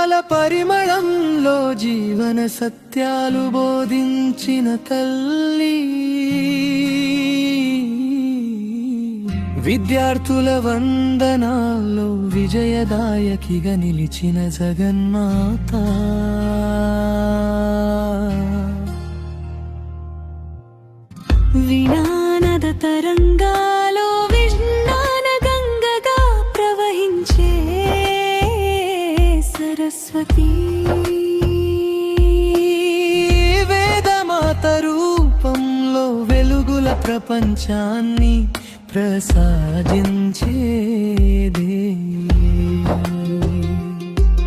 పాల పరిమళంలో జీవన సత్యాలు బోధించిన తల్లి, విద్యార్థుల వందనాల్లో విజయదాయకిగా నిలిచిన జగన్మాత. విజ్ఞానద తరంగాలో విజ్ఞాన గంగగా ప్రవహించే సరస్వతి, వేదమాత రూపంలో వెలుగుల ప్రపంచాన్ని ప్రసాదించేదే.